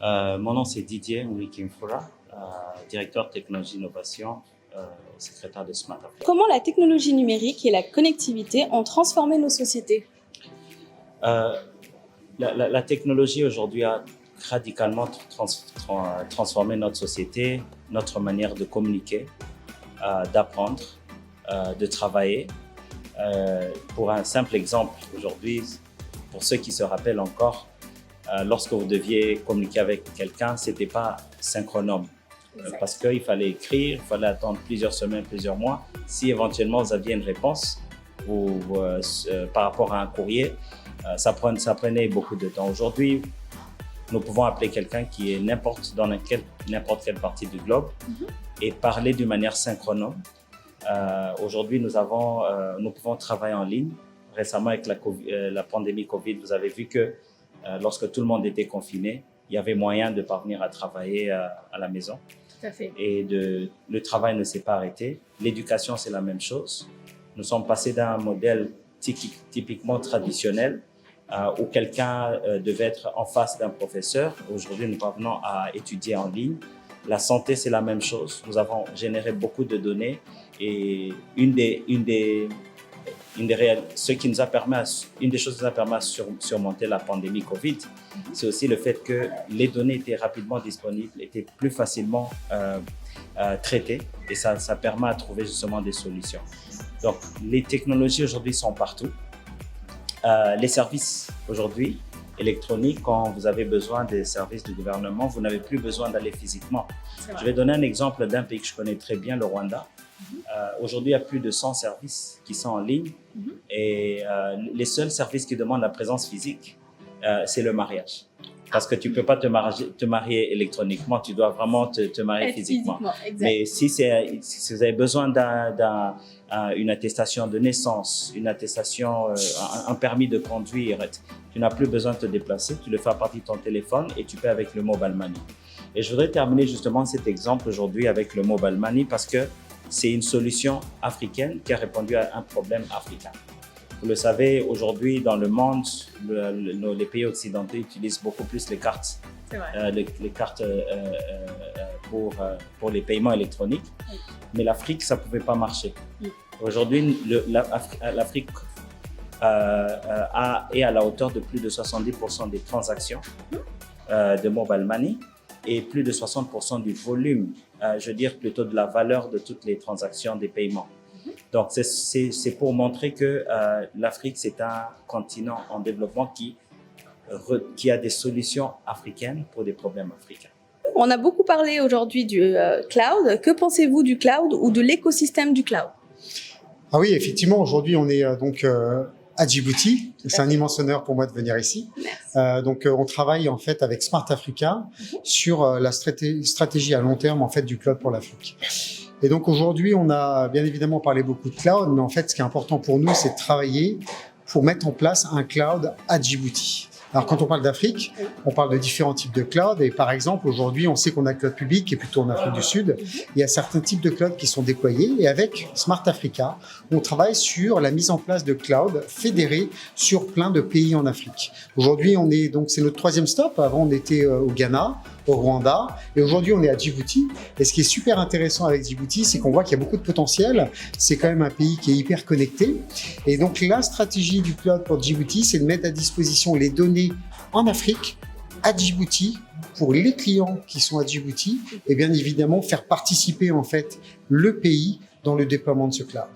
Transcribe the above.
Mon nom c'est Didier Nwikimfura, directeur technologie innovation, secrétaire de Smart Africa. Comment la technologie numérique et la connectivité ont transformé nos sociétés? La technologie aujourd'hui a radicalement transformé notre société, notre manière de communiquer, d'apprendre, de travailler. Pour un simple exemple, aujourd'hui, pour ceux qui se rappellent encore, lorsque vous deviez communiquer avec quelqu'un, ce n'était pas synchronome. Parce qu'il fallait écrire, il fallait attendre plusieurs semaines, plusieurs mois. Si éventuellement vous aviez une réponse par rapport à un courrier, ça prenait beaucoup de temps. Aujourd'hui, nous pouvons appeler quelqu'un qui est dans n'importe quelle partie du globe et parler d'une manière synchronome. Aujourd'hui, nous pouvons travailler en ligne. Récemment, avec la pandémie Covid, vous avez vu que lorsque tout le monde était confiné, il y avait moyen de parvenir à travailler à la maison. Tout à fait. Et le travail ne s'est pas arrêté. L'éducation, c'est la même chose. Nous sommes passés d'un modèle typiquement traditionnel où quelqu'un devait être en face d'un professeur. Aujourd'hui, nous parvenons à étudier en ligne. La santé, c'est la même chose. Nous avons généré beaucoup de données et une des choses qui nous a permis à surmonter la pandémie Covid, c'est aussi le fait que les données étaient rapidement disponibles, étaient plus facilement traitées et ça permet à trouver justement des solutions. Donc, les technologies aujourd'hui sont partout. Les services aujourd'hui électroniques, quand vous avez besoin des services du gouvernement, vous n'avez plus besoin d'aller physiquement. Je vais donner un exemple d'un pays que je connais très bien, le Rwanda. Aujourd'hui, il y a plus de 100 services qui sont en ligne et les seuls services qui demandent la présence physique, c'est le mariage. Parce que tu ne peux pas te marier électroniquement, tu dois vraiment te marier physiquement. Mais si vous avez besoin d'une attestation de naissance, une attestation, un permis de conduire, tu n'as plus besoin de te déplacer, tu le fais à partir de ton téléphone et tu paies avec le mobile money. Et je voudrais terminer justement cet exemple aujourd'hui avec le mobile money parce que c'est une solution africaine qui a répondu à un problème africain. Vous le savez, aujourd'hui, dans le monde, les pays occidentaux utilisent beaucoup plus les cartes, les cartes pour les paiements électroniques. Oui. Mais l'Afrique, ça ne pouvait pas marcher. Oui. Aujourd'hui, l'Afrique est à la hauteur de plus de 70% des transactions de mobile money et plus de 60% du volume, je veux dire plutôt de la valeur de toutes les transactions des paiements. Donc, c'est pour montrer que l'Afrique, c'est un continent en développement qui a des solutions africaines pour des problèmes africains. On a beaucoup parlé aujourd'hui du cloud. Que pensez-vous du cloud ou de l'écosystème du cloud? Ah oui, effectivement, aujourd'hui, on est à Djibouti. C'est un immense honneur pour moi de venir ici. On travaille en fait avec Smart Africa sur la stratégie à long terme en fait du cloud pour l'Afrique. Et donc aujourd'hui, on a bien évidemment parlé beaucoup de cloud, mais en fait, ce qui est important pour nous, c'est de travailler pour mettre en place un cloud à Djibouti. Alors, quand on parle d'Afrique, on parle de différents types de cloud. Et par exemple, aujourd'hui, on sait qu'on a le cloud public qui est plutôt en Afrique du Sud. Il y a certains types de cloud qui sont déployés. Et avec Smart Africa, on travaille sur la mise en place de cloud fédérés sur plein de pays en Afrique. Aujourd'hui, c'est notre 3e stop. Avant, on était au Ghana, au Rwanda. Et aujourd'hui, on est à Djibouti. Et ce qui est super intéressant avec Djibouti, c'est qu'on voit qu'il y a beaucoup de potentiel. C'est quand même un pays qui est hyper connecté. Et donc, la stratégie du cloud pour Djibouti, c'est de mettre à disposition les données en Afrique, à Djibouti, pour les clients qui sont à Djibouti, et bien évidemment faire participer en fait le pays dans le déploiement de ce cloud.